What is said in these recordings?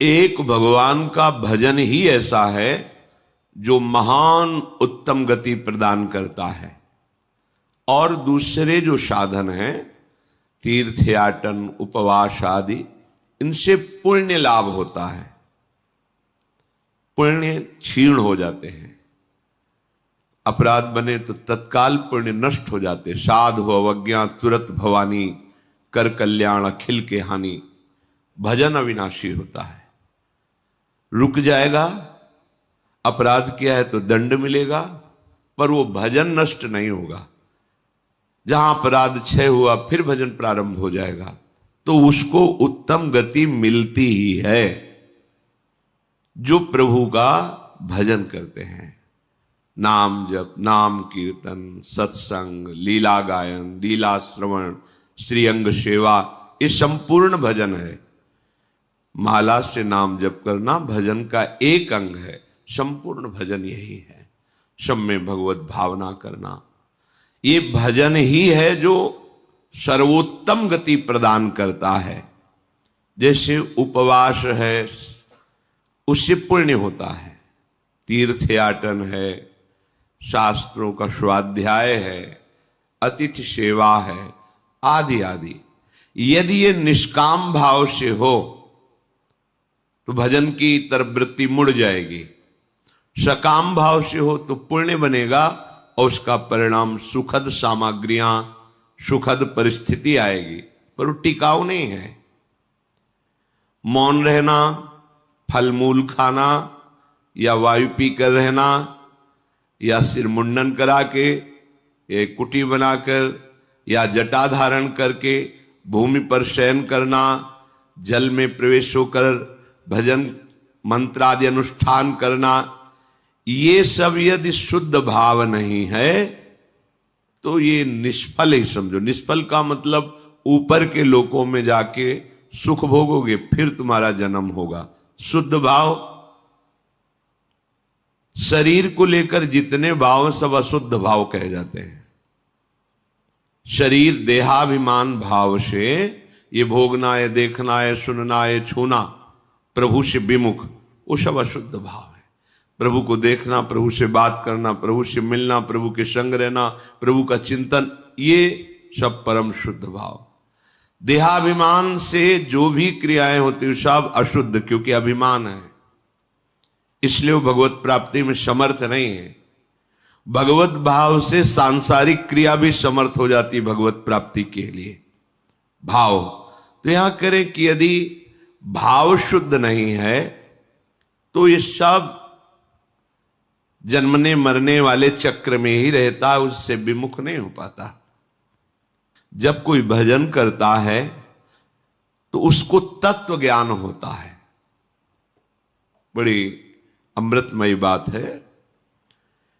एक भगवान का भजन ही ऐसा है जो महान उत्तम गति प्रदान करता है, और दूसरे जो साधन हैं तीर्थयाटन उपवास आदि, इनसे पुण्य लाभ होता है, पुण्य क्षीण हो जाते हैं। अपराध बने तो तत्काल पुण्य नष्ट हो जाते। साधु अवज्ञा तुरत भवानी, कर कल्याण अखिल के हानि। भजन अविनाशी होता है, रुक जाएगा, अपराध किया है तो दंड मिलेगा, पर वो भजन नष्ट नहीं होगा। जहां अपराध क्षय हुआ फिर भजन प्रारंभ हो जाएगा, तो उसको उत्तम गति मिलती ही है जो प्रभु का भजन करते हैं। नाम जप, नाम कीर्तन, सत्संग, लीला गायन, लीला श्रवण, श्रीअंग सेवा, ये संपूर्ण भजन है। माला से नाम जप करना भजन का एक अंग है, संपूर्ण भजन यही है। सब में भगवत भावना करना, ये भजन ही है जो सर्वोत्तम गति प्रदान करता है। जैसे उपवास है, उससे पुण्य होता है, तीर्थयाटन है, शास्त्रों का स्वाध्याय है, अतिथि सेवा है, आदि आदि। यदि ये निष्काम भाव से हो तो भजन की तरफ वृत्ति मुड़ जाएगी, सकाम भाव से हो तो पुण्य बनेगा और उसका परिणाम सुखद सामग्रियां, सुखद परिस्थिति आएगी, पर वो टिकाऊ नहीं है। मौन रहना, फल मूल खाना, या वायु पी कर रहना, या सिर मुंडन करा के, एक कुटी बनाकर, या जटा धारण करके भूमि पर शयन करना, जल में प्रवेश होकर भजन मंत्र आदि अनुष्ठान करना, ये सब यदि शुद्ध भाव नहीं है तो ये निष्फल ही समझो। निष्फल का मतलब ऊपर के लोकों में जाके सुख भोगोगे, फिर तुम्हारा जन्म होगा। शुद्ध भाव, शरीर को लेकर जितने भाव सब अशुद्ध भाव कहे जाते हैं। शरीर देहाभिमान भाव से ये भोगना है, देखना है, सुनना है, छूना, प्रभु से विमुख, वो सब अशुद्ध भाव है। प्रभु को देखना, प्रभु से बात करना, प्रभु से मिलना, प्रभु के संग रहना, प्रभु का चिंतन, ये सब परम शुद्ध भाव। देहाभिमान से जो भी क्रियाएं होती हैं सब अशुद्ध, क्योंकि अभिमान है, इसलिए वो भगवत प्राप्ति में समर्थ नहीं है। भगवत भाव से सांसारिक क्रिया भी समर्थ हो जाती है भगवत प्राप्ति के लिए। भाव तो यहां करें कि यदि भाव शुद्ध नहीं है तो ये सब जन्मने मरने वाले चक्र में ही रहता, उससे विमुख नहीं हो पाता। जब कोई भजन करता है तो उसको तत्व ज्ञान होता है। बड़ी अमृतमयी बात है।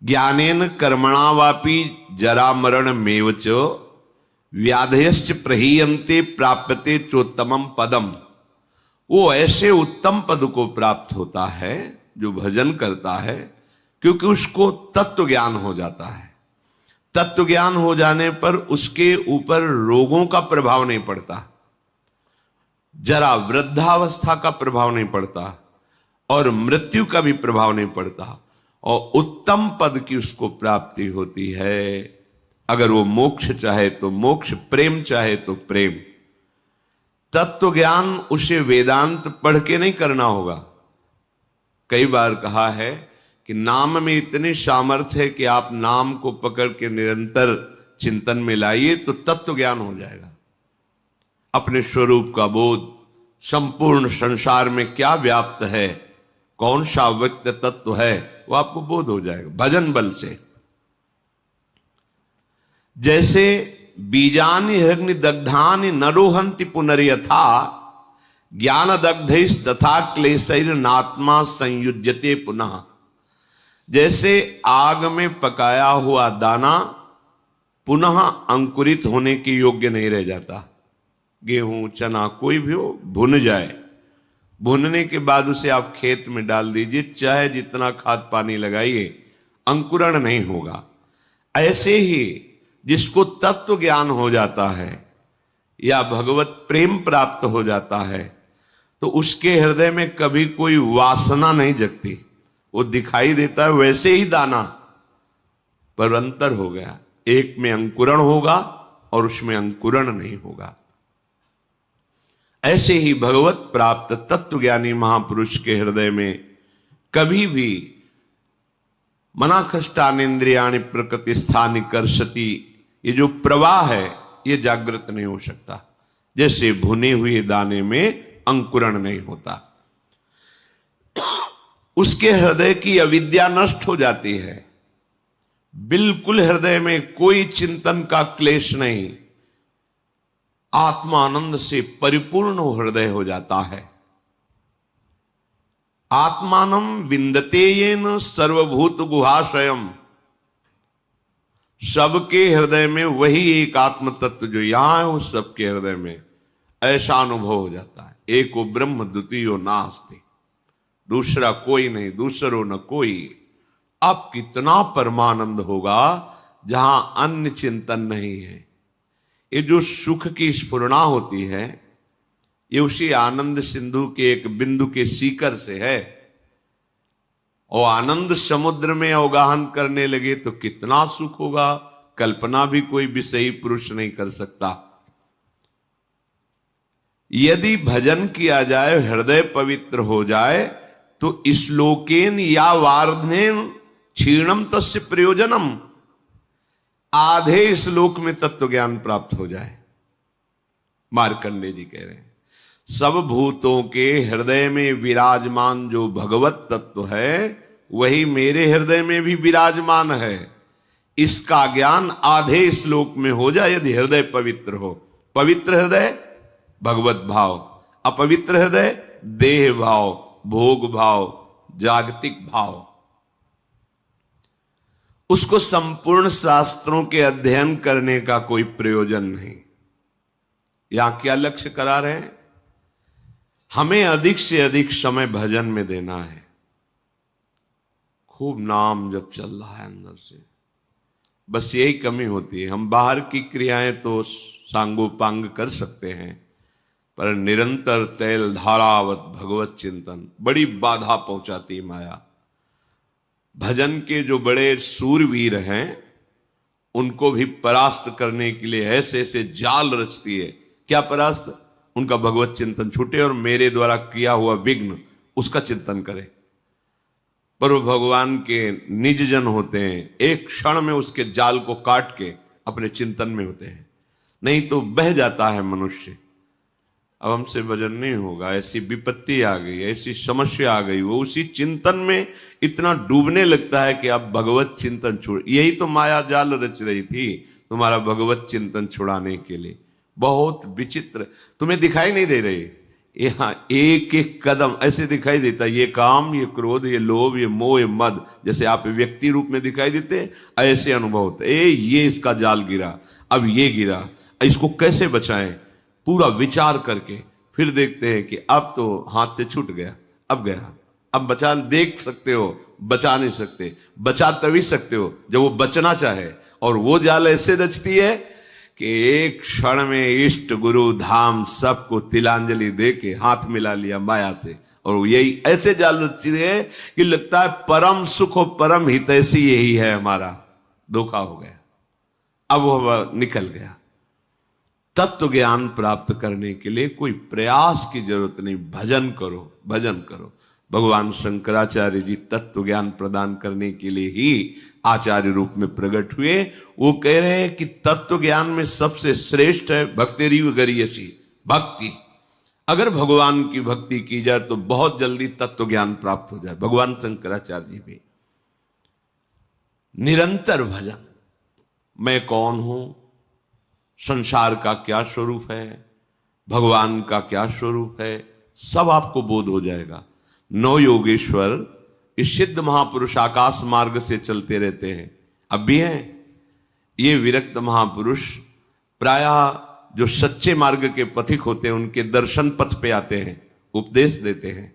ज्ञानेन कर्मणा वापि जरा मरण मेवच व्याधयश्च प्रहीयन्ते प्राप्यते चोत्तमम पदम। वो ऐसे उत्तम पद को प्राप्त होता है जो भजन करता है, क्योंकि उसको तत्व ज्ञान हो जाता है। तत्व ज्ञान हो जाने पर उसके ऊपर रोगों का प्रभाव नहीं पड़ता, जरा वृद्धावस्था का प्रभाव नहीं पड़ता, और मृत्यु का भी प्रभाव नहीं पड़ता, और उत्तम पद की उसको प्राप्ति होती है। अगर वो मोक्ष चाहे तो मोक्ष, प्रेम चाहे तो प्रेम। तत्व ज्ञान उसे वेदांत पढ़ के नहीं करना होगा। कई बार कहा है कि नाम में इतनी सामर्थ्य है कि आप नाम को पकड़ के निरंतर चिंतन में लाइए तो तत्व ज्ञान हो जाएगा। अपने स्वरूप का बोध, संपूर्ण संसार में क्या व्याप्त है, कौन सा व्यक्त तत्व है, वो आपको बोध हो जाएगा भजन बल से। जैसे बीजानि अग्नि दग्धानि नरोहंति पुनर्यथा ज्ञान दग्धैस् तथा क्लेशैर नात्मा संयुज्यते पुनः। जैसे आग में पकाया हुआ दाना पुनः अंकुरित होने के योग्य नहीं रह जाता। गेहूं, चना, कोई भी हो, भुन जाए, भुनने के बाद उसे आप खेत में डाल दीजिए, चाहे जितना खाद पानी लगाइए, अंकुरण नहीं होगा। ऐसे ही जिसको तत्व ज्ञान हो जाता है या भगवत प्रेम प्राप्त हो जाता है तो उसके हृदय में कभी कोई वासना नहीं जगती। वो दिखाई देता है वैसे ही दाना, पर अंतर हो गया, एक में अंकुरण होगा और उसमें अंकुरण नहीं होगा। ऐसे ही भगवत प्राप्त तत्वज्ञानी महापुरुष के हृदय में कभी भी मनाखष्टानेन्द्रियाणि प्रकृति स्थानि कर्षति, ये जो प्रवाह है ये जागृत नहीं हो सकता, जैसे भुने हुए दाने में अंकुरण नहीं होता। उसके हृदय की अविद्या नष्ट हो जाती है, बिल्कुल हृदय में कोई चिंतन का क्लेश नहीं, आत्मानंद से परिपूर्ण हृदय हो जाता है। आत्मानं विन्दते येन सर्वभूत गुहाशयम, सबके हृदय में वही एक आत्म तत्व जो यहां है उस सबके हृदय में ऐसा अनुभव हो जाता है। एको ब्रह्म द्वितीयो नास्ति, दूसरा कोई नहीं, दूसरो न कोई। अब कितना परमानंद होगा जहां अन्य चिंतन नहीं है। ये जो सुख की स्फुरणा होती है ये उसी आनंद सिंधु के एक बिंदु के सीकर से है, और आनंद समुद्र में अवगाहन करने लगे तो कितना सुख होगा, कल्पना भी कोई विषयी पुरुष नहीं कर सकता। यदि भजन किया जाए, हृदय पवित्र हो जाए, तो श्लोकेन या वार्धनेन क्षीणम तस्य प्रयोजनम, आधे श्लोक में तत्व ज्ञान प्राप्त हो जाए। मार्कंडेय जी कह रहे हैं सब भूतों के हृदय में विराजमान जो भगवत तत्व है वही मेरे हृदय में भी विराजमान है। इसका ज्ञान आधे श्लोक में हो जाए यदि हृदय पवित्र हो। पवित्र हृदय भगवत भाव, अपवित्र हृदय देह भाव, भोग भाव, जागतिक भाव। उसको संपूर्ण शास्त्रों के अध्ययन करने का कोई प्रयोजन नहीं। यहां क्या लक्ष्य करा रहे हैं, हमें अधिक से अधिक समय भजन में देना है। खूब नाम जब चल रहा है अंदर से, बस यही कमी होती है। हम बाहर की क्रियाएं तो सांगोपांग कर सकते हैं, पर निरंतर तैल धारावत भगवत चिंतन बड़ी बाधा पहुंचाती माया। भजन के जो बड़े सूरवीर हैं उनको भी परास्त करने के लिए ऐसे ऐसे जाल रचती है। क्या परास्त? उनका भगवत चिंतन छूटे और मेरे द्वारा किया हुआ विघ्न उसका चिंतन करे। पर वो भगवान के निज जन होते हैं, एक क्षण में उसके जाल को काट के अपने चिंतन में होते हैं, नहीं तो बह जाता है मनुष्य। अब हमसे भजन नहीं होगा, ऐसी विपत्ति आ गई, ऐसी समस्या आ गई, वो उसी चिंतन में इतना डूबने लगता है कि अब भगवत चिंतन छोड़। यही तो माया जाल रच रही थी तुम्हारा भगवत चिंतन छुड़ाने के लिए। बहुत विचित्र, तुम्हें दिखाई नहीं दे रही, यहाँ एक एक कदम ऐसे दिखाई देता, ये काम, ये क्रोध, ये लोभ, ये मोह, ये मद, जैसे आप व्यक्ति रूप में दिखाई देते ऐसे अनुभव होते। ये इसका जाल गिरा, अब ये गिरा, इसको कैसे बचाएं, पूरा विचार करके फिर देखते हैं कि अब तो हाथ से छूट गया, अब गया, अब बचा। देख सकते हो, बचा नहीं सकते। बचा तभी सकते हो जब वो बचना चाहे। और वो जाल ऐसे रचती है कि एक क्षण में इष्ट गुरु धाम सबको तिलांजलि दे के हाथ मिला लिया माया से। और यही ऐसे जाल रचती है कि लगता है परम सुख और परम हितैषी यही है हमारा। धोखा हो गया, अब वो निकल गया। तत्व ज्ञान प्राप्त करने के लिए कोई प्रयास की जरूरत नहीं, भजन करो, भजन करो। भगवान शंकराचार्य जी तत्व ज्ञान प्रदान करने के लिए ही आचार्य रूप में प्रकट हुए। वो कह रहे हैं कि तत्व ज्ञान में सबसे श्रेष्ठ है भक्तिरीव गरीयसी, भक्ति। अगर भगवान की भक्ति की जाए तो बहुत जल्दी तत्व ज्ञान प्राप्त हो जाए। भगवान शंकराचार्य जी भी निरंतर भजन, मैं कौन हूं, संसार का क्या स्वरूप है, भगवान का क्या स्वरूप है, सब आपको बोध हो जाएगा। नौ योगेश्वर इस सिद्ध महापुरुष आकाश मार्ग से चलते रहते हैं, अब भी हैं। ये विरक्त महापुरुष प्रायः जो सच्चे मार्ग के पथिक होते हैं उनके दर्शन पथ पे आते हैं, उपदेश देते हैं।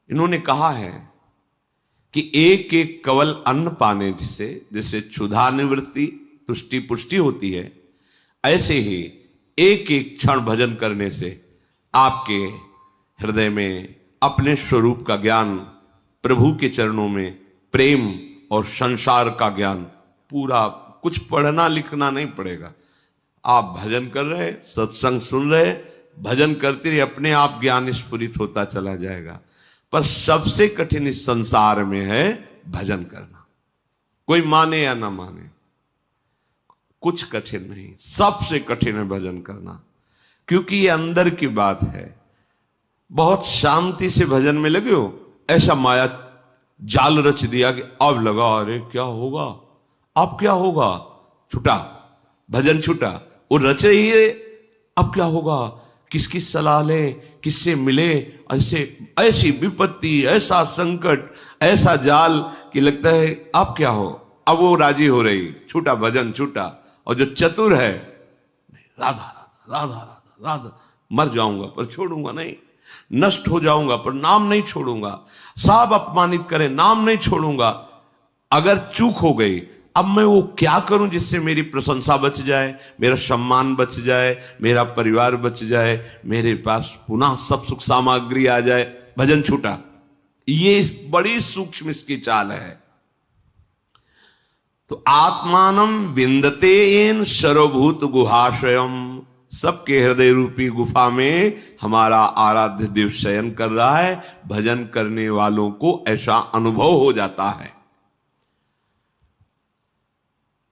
इन्होंने कहा है कि एक एक कवल अन्न पाने जिसे जैसे क्षुधा निवृत्ति तुष्टि पुष्टि होती है, ऐसे ही एक एक क्षण भजन करने से आपके हृदय में अपने स्वरूप का ज्ञान, प्रभु के चरणों में प्रेम और संसार का ज्ञान, पूरा कुछ पढ़ना लिखना नहीं पड़ेगा। आप भजन कर रहे, सत्संग सुन रहे, भजन करते रहिए, अपने आप ज्ञान स्फुरित होता चला जाएगा। पर सबसे कठिन इस संसार में है भजन करना। कोई माने या ना माने, कुछ कठिन नहीं, सबसे कठिन है भजन करना, क्योंकि ये अंदर की बात है। बहुत शांति से भजन में लगे हो, ऐसा माया जाल रच दिया कि अब लगा अरे क्या होगा, अब क्या होगा, छूटा भजन, छूटा। वो रचे ही है, अब क्या होगा, किसकी सलाह ले, किससे मिले, ऐसी विपत्ति, ऐसा संकट, ऐसा जाल कि लगता है अब क्या हो। अब वो राजी हो रही, छूटा भजन, छूटा। और जो चतुर है, राधा राधा राधा राधा राधा, मर जाऊंगा पर छोड़ूंगा नहीं, नष्ट हो जाऊंगा पर नाम नहीं छोड़ूंगा, सब अपमानित करें नाम नहीं छोड़ूंगा। अगर चूक हो गई, अब मैं वो क्या करूं जिससे मेरी प्रशंसा बच जाए, मेरा सम्मान बच जाए, मेरा परिवार बच जाए, मेरे पास पुनः सब सुख सामग्री आ जाए। भजन छूटा। ये बड़ी सूक्ष्म इसकी चाल है। तो आत्मानम विंदते एन सर्वभूत गुहाशयम, सबके हृदय रूपी गुफा में हमारा आराध्य देव शयन कर रहा है। भजन करने वालों को ऐसा अनुभव हो जाता है।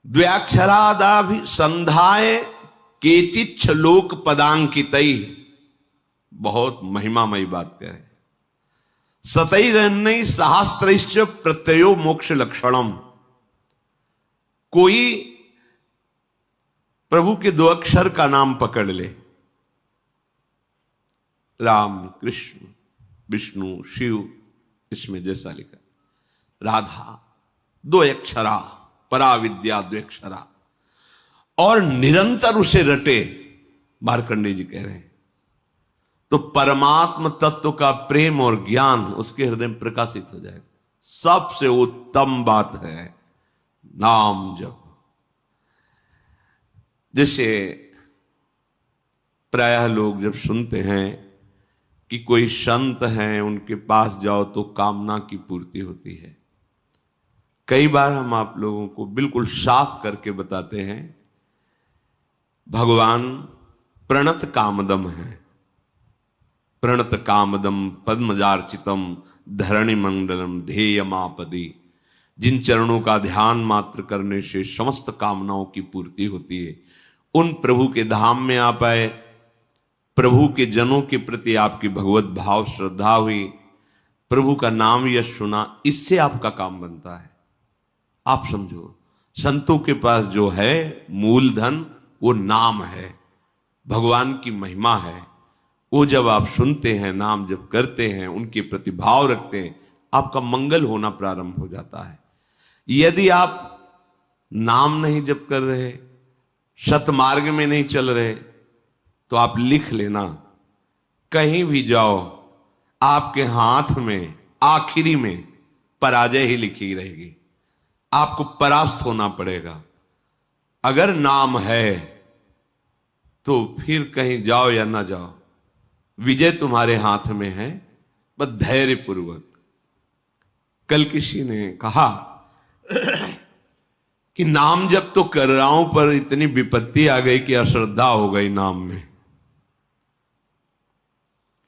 द्व्याक्षरादाभि संधाय केचिच्छ लोक पदांकितई, बहुत महिमामयी बात कह रहे। सतैरन्नई सहस्त्रैश्च प्रत्ययो मोक्ष लक्षणम, कोई प्रभु के 2 अक्षर का नाम पकड़ ले, राम, कृष्ण, विष्णु, शिव, इसमें जैसा लिखा, राधा 2 अक्षरा, पराविद्या 2 अक्षरा, और निरंतर उसे रटे, मार्कंडेय जी कह रहे हैं, तो परमात्म तत्व का प्रेम और ज्ञान उसके हृदय में प्रकाशित हो जाएगा। सबसे उत्तम बात है नाम जप। जैसे प्रायः लोग जब सुनते हैं कि कोई संत हैं, उनके पास जाओ तो कामना की पूर्ति होती है। कई बार हम आप लोगों को बिल्कुल साफ करके बताते हैं, भगवान प्रणत कामदम है। प्रणत कामदम पद्मजार्चितम धरणि मंडलम ध्येयमापदी, जिन चरणों का ध्यान मात्र करने से समस्त कामनाओं की पूर्ति होती है, उन प्रभु के धाम में आ पाए। प्रभु के जनों के प्रति आपकी भगवत भाव श्रद्धा हुई, प्रभु का नाम यश सुना, इससे आपका काम बनता है। आप समझो, संतों के पास जो है मूलधन वो नाम है, भगवान की महिमा है। वो जब आप सुनते हैं, नाम जब करते हैं, उनके प्रति भाव रखते हैं, आपका मंगल होना प्रारंभ हो जाता है। यदि आप नाम नहीं जप कर रहे, सतमार्ग में नहीं चल रहे, तो आप लिख लेना, कहीं भी जाओ आपके हाथ में आखिरी में पराजय ही लिखी रहेगी, आपको परास्त होना पड़ेगा। अगर नाम है तो फिर कहीं जाओ या ना जाओ, विजय तुम्हारे हाथ में है, बस धैर्य पूर्वक। कल किसी ने कहा कि नाम जब तो कर रहा हूं, पर इतनी विपत्ति आ गई कि अश्रद्धा हो गई नाम में,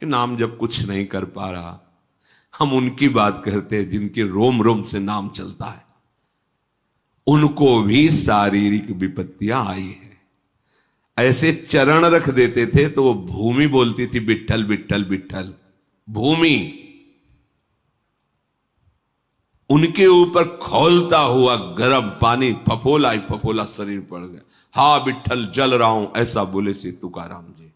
कि नाम जब कुछ नहीं कर पा रहा। हम उनकी बात करते हैं जिनके रोम रोम से नाम चलता है, उनको भी शारीरिक विपत्तियां आई है। ऐसे चरण रख देते थे तो वो भूमि बोलती थी विट्ठल विट्ठल विट्ठल, भूमि। उनके ऊपर खौलता हुआ गर्म पानी फफोला ही फफोला शरीर पड़ गया। हा विट्ठल जल रहा हूं, ऐसा बोले से तुकाराम जी।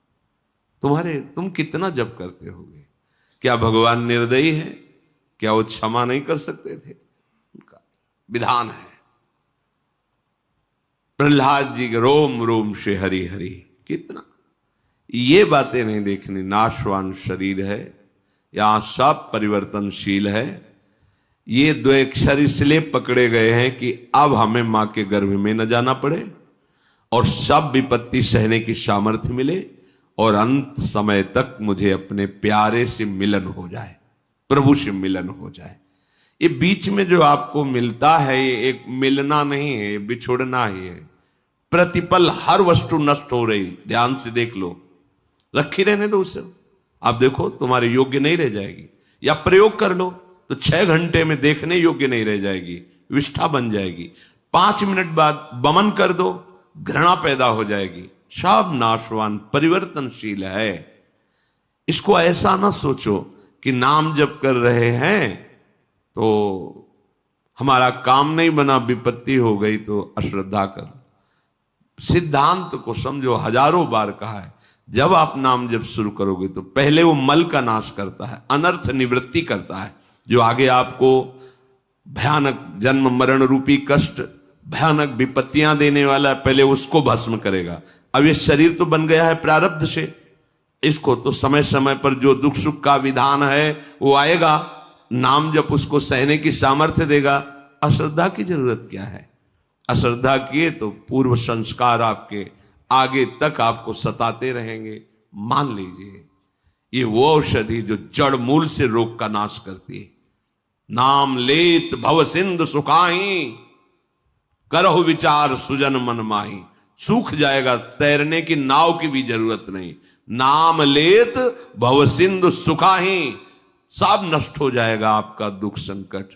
तुम कितना जप करते होगे? क्या भगवान निर्दयी है? क्या वो क्षमा नहीं कर सकते थे? उनका विधान है। प्रहलाद जी के रोम रोम से हरि हरि, कितना ये बातें नहीं देखनी। नाशवान शरीर है, यहां सब परिवर्तनशील है। ये 2 अक्षर इसलिए पकड़े गए हैं कि अब हमें मां के गर्भ में न जाना पड़े और सब विपत्ति सहने की सामर्थ्य मिले और अंत समय तक मुझे अपने प्यारे से मिलन हो जाए, प्रभु से मिलन हो जाए। ये बीच में जो आपको मिलता है ये एक मिलना नहीं है, ये बिछुड़ना ही है। प्रतिपल हर वस्तु नष्ट हो रही, ध्यान से देख लो, रखी रहने दो उसे, आप देखो तुम्हारे योग्य नहीं रह जाएगी। या प्रयोग कर लो तो 6 घंटे में देखने योग्य नहीं रह जाएगी, विष्ठा बन जाएगी। 5 मिनट बाद बमन कर दो, घृणा पैदा हो जाएगी। सब नाशवान परिवर्तनशील है। इसको ऐसा ना सोचो कि नाम जप कर रहे हैं तो हमारा काम नहीं बना, विपत्ति हो गई तो अश्रद्धा कर। सिद्धांत को समझो, हजारों बार कहा है, जब आप नाम जप शुरू करोगे तो पहले वो मल का नाश करता है, अनर्थ निवृत्ति करता है, जो आगे आपको भयानक जन्म मरण रूपी कष्ट, भयानक विपत्तियां देने वाला है, पहले उसको भस्म करेगा। अब ये शरीर तो बन गया है प्रारब्ध से, इसको तो समय समय पर जो दुख सुख का विधान है वो आएगा, नाम जप उसको सहने की सामर्थ्य देगा। अश्रद्धा की जरूरत क्या है? अश्रद्धा किए तो पूर्व संस्कार आपके आगे तक आपको सताते रहेंगे। मान लीजिए ये वो औषधि जो जड़ मूल से रोग का नाश करती है। नाम लेत भव सिंधु सुखाही, करहु विचार सुजन मन माही। सूख जाएगा, तैरने की नाव की भी जरूरत नहीं। नाम लेत भव सिंधु सुखाही, सब नष्ट हो जाएगा आपका दुख संकट।